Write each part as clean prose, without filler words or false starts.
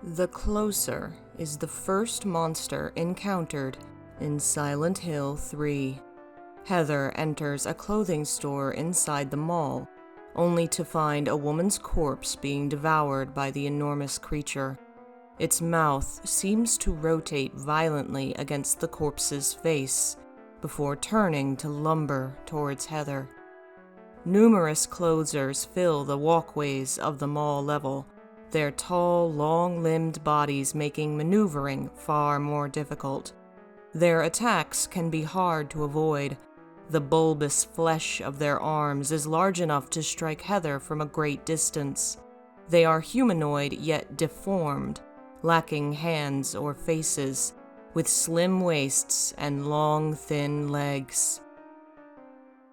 The Closer is the first monster encountered in Silent Hill 3. Heather enters a clothing store inside the mall, only to find a woman's corpse being devoured by the enormous creature. Its mouth seems to rotate violently against the corpse's face, before turning to lumber towards Heather. Numerous closers fill the walkways of the mall level, their tall, long-limbed bodies making maneuvering far more difficult. Their attacks can be hard to avoid. The bulbous flesh of their arms is large enough to strike Heather from a great distance. They are humanoid yet deformed, lacking hands or faces, with slim waists and long, thin legs.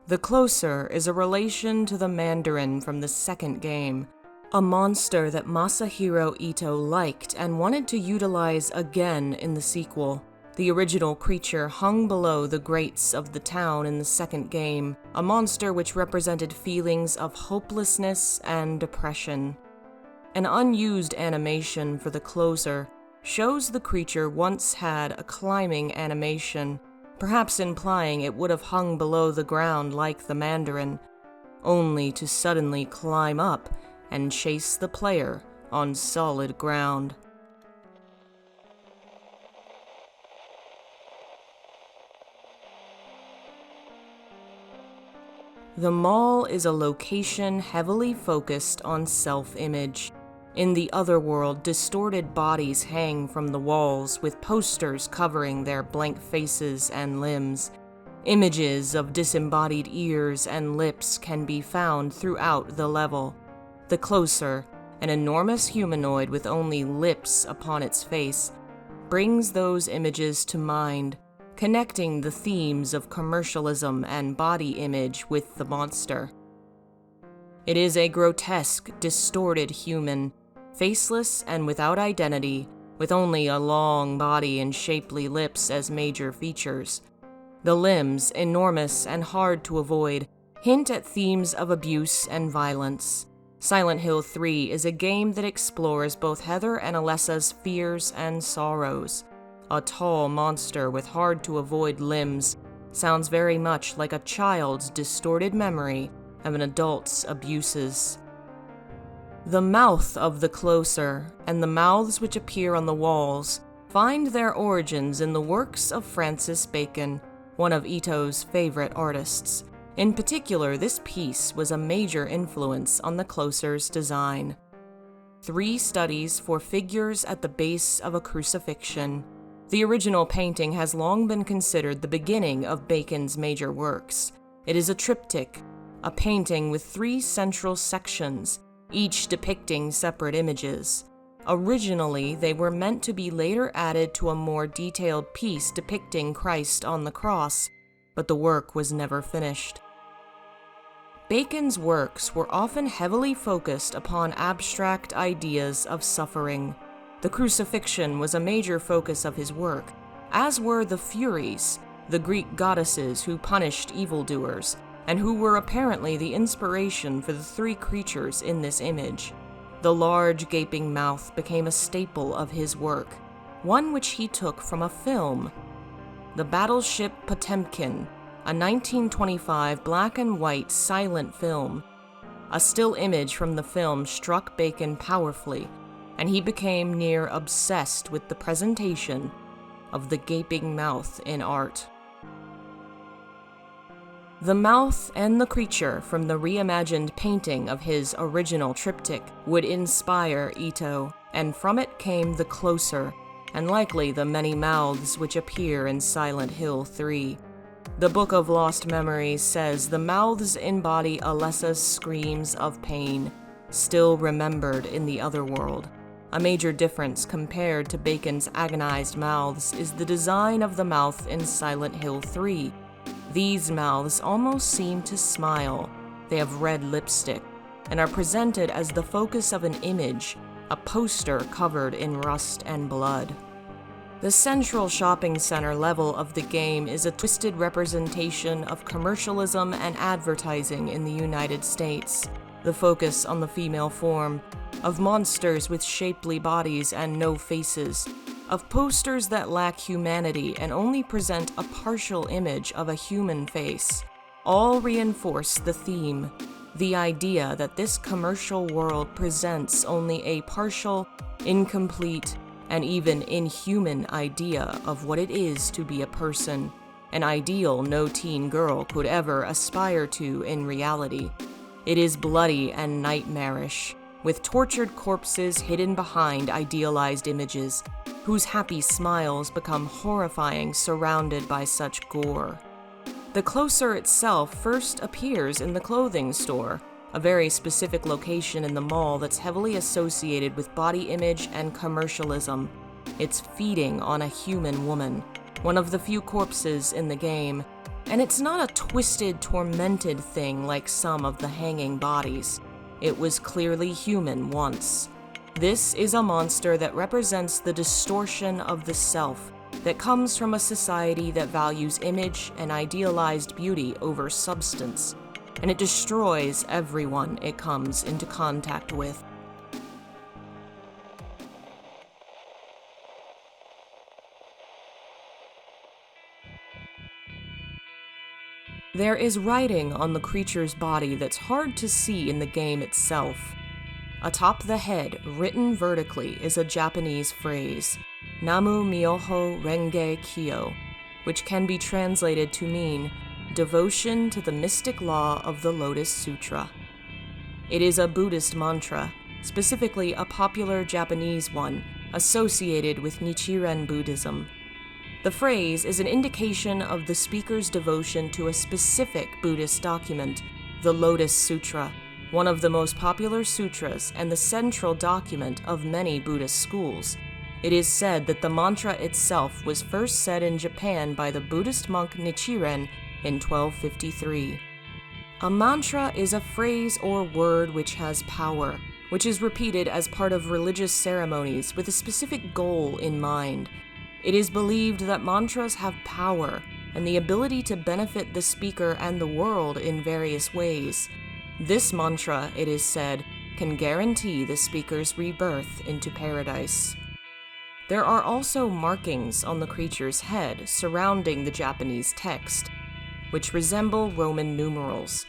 The Closer is a relation to the Mandarin from the second game, a monster that Masahiro Ito liked and wanted to utilize again in the sequel. The original creature hung below the grates of the town in the second game, a monster which represented feelings of hopelessness and depression. An unused animation for the Closer shows the creature once had a climbing animation, perhaps implying it would have hung below the ground like the Mandarin, only to suddenly climb up and chase the player on solid ground. The mall is a location heavily focused on self-image. In the otherworld, distorted bodies hang from the walls with posters covering their blank faces and limbs. Images of disembodied ears and lips can be found throughout the level. The Closer, an enormous humanoid with only lips upon its face, brings those images to mind, connecting the themes of commercialism and body image with the monster. It is a grotesque, distorted human, faceless and without identity, with only a long body and shapely lips as major features. The limbs, enormous and hard to avoid, hint at themes of abuse and violence. Silent Hill 3 is a game that explores both Heather and Alessa's fears and sorrows. A tall monster with hard-to-avoid limbs sounds very much like a child's distorted memory of an adult's abuses. The mouth of the Closer and the mouths which appear on the walls find their origins in the works of Francis Bacon, one of Ito's favorite artists. In particular, this piece was a major influence on the Closer's design. 3 studies for figures at the base of a crucifixion. The original painting has long been considered the beginning of Bacon's major works. It is a triptych, a painting with 3 central sections, each depicting separate images. Originally, they were meant to be later added to a more detailed piece depicting Christ on the cross, but the work was never finished. Bacon's works were often heavily focused upon abstract ideas of suffering. The crucifixion was a major focus of his work, as were the Furies, the Greek goddesses who punished evildoers, and who were apparently the inspiration for the 3 creatures in this image. The large gaping mouth became a staple of his work, one which he took from a film. The battleship Potemkin, a 1925 black and white silent film. A still image from the film struck Bacon powerfully, and he became near obsessed with the presentation of the gaping mouth in art. The mouth and the creature from the reimagined painting of his original triptych would inspire Ito, and from it came the Closer, and likely the many mouths which appear in Silent Hill 3. The Book of Lost Memories says the mouths embody Alessa's screams of pain, still remembered in the otherworld. A major difference compared to Bacon's agonized mouths is the design of the mouth in Silent Hill 3. These mouths almost seem to smile. They have red lipstick and are presented as the focus of an image, a poster covered in rust and blood. The central shopping center level of the game is a twisted representation of commercialism and advertising in the United States. the focus on the female form, of monsters with shapely bodies and no faces, of posters that lack humanity and only present a partial image of a human face, all reinforce the theme, the idea that this commercial world presents only a partial, incomplete, and even inhuman idea of what it is to be a person, an ideal no teen girl could ever aspire to in reality. It is bloody and nightmarish, with tortured corpses hidden behind idealized images, whose happy smiles become horrifying surrounded by such gore. The closer itself first appears in the clothing store, a very specific location in the mall that's heavily associated with body image and commercialism. It's feeding on a human woman, one of the few corpses in the game, and it's not a twisted, tormented thing like some of the hanging bodies. It was clearly human once. This is a monster that represents the distortion of the self that comes from a society that values image and idealized beauty over substance, and it destroys everyone it comes into contact with. There is writing on the creature's body that's hard to see in the game itself. Atop the head, written vertically, is a Japanese phrase, Namu Myoho Renge Kyo, which can be translated to mean devotion to the mystic law of the Lotus Sutra. It is a Buddhist mantra, specifically a popular Japanese one, associated with Nichiren Buddhism. The phrase is an indication of the speaker's devotion to a specific Buddhist document, the Lotus Sutra, one of the most popular sutras and the central document of many Buddhist schools. It is said that the mantra itself was first said in Japan by the Buddhist monk Nichiren in 1253. A mantra is a phrase or word which has power, which is repeated as part of religious ceremonies with a specific goal in mind. It is believed that mantras have power and the ability to benefit the speaker and the world in various ways. This mantra, it is said, can guarantee the speaker's rebirth into paradise. There are also markings on the creature's head surrounding the Japanese text, which resemble Roman numerals.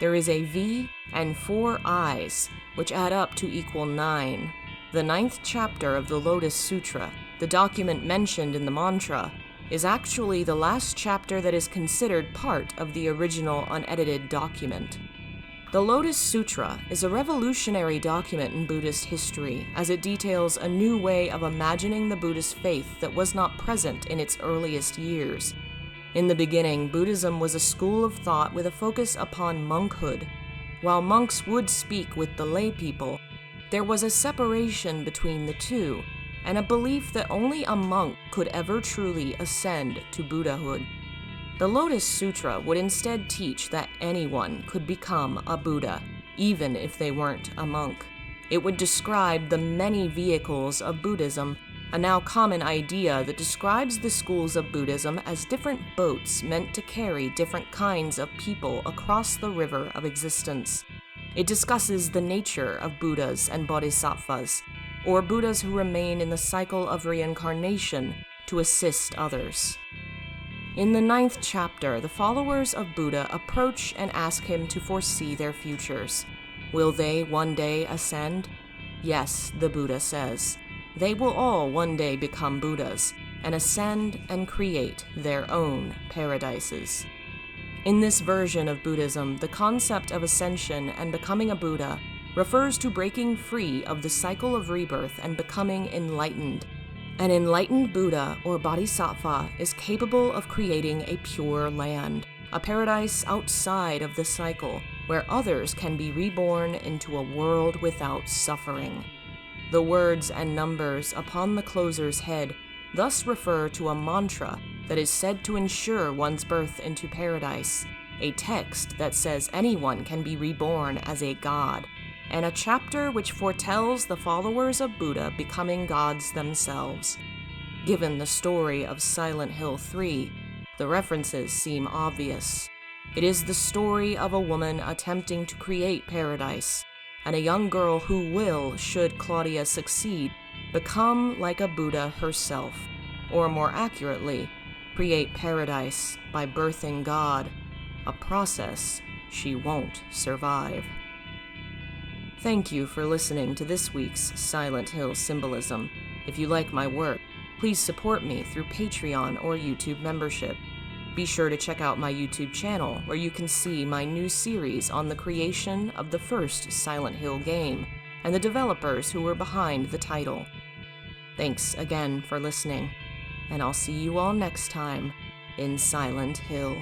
There is a V and 4 eyes, which add up to equal 9. The 9th chapter of the Lotus Sutra, the document mentioned in the mantra, is actually the last chapter that is considered part of the original unedited document. The Lotus Sutra is a revolutionary document in Buddhist history, as it details a new way of imagining the Buddhist faith that was not present in its earliest years. In the beginning, Buddhism was a school of thought with a focus upon monkhood. While monks would speak with the lay people, there was a separation between the two, and a belief that only a monk could ever truly ascend to Buddhahood. The Lotus Sutra would instead teach that anyone could become a Buddha, even if they weren't a monk. It would describe the many vehicles of Buddhism, a now common idea that describes the schools of Buddhism as different boats meant to carry different kinds of people across the river of existence. It discusses the nature of Buddhas and Bodhisattvas, or Buddhas who remain in the cycle of reincarnation to assist others. In the 9th chapter, the followers of Buddha approach and ask him to foresee their futures. Will they one day ascend? Yes, the Buddha says. They will all one day become Buddhas and ascend and create their own paradises. In this version of Buddhism, the concept of ascension and becoming a Buddha refers to breaking free of the cycle of rebirth and becoming enlightened. An enlightened Buddha or Bodhisattva is capable of creating a pure land, a paradise outside of the cycle, where others can be reborn into a world without suffering. The words and numbers upon the closer's head thus refer to a mantra that is said to ensure one's birth into paradise, a text that says anyone can be reborn as a god, and a chapter which foretells the followers of Buddha becoming gods themselves. Given the story of Silent Hill 3, the references seem obvious. It is the story of a woman attempting to create paradise, and a young girl who will, should Claudia succeed, become like a Buddha herself, or more accurately, create paradise by birthing God, a process she won't survive. Thank you for listening to this week's Silent Hill Symbolism. If you like my work, please support me through Patreon or YouTube membership. Be sure to check out my YouTube channel, where you can see my new series on the creation of the first Silent Hill game and the developers who were behind the title. Thanks again for listening, and I'll see you all next time in Silent Hill.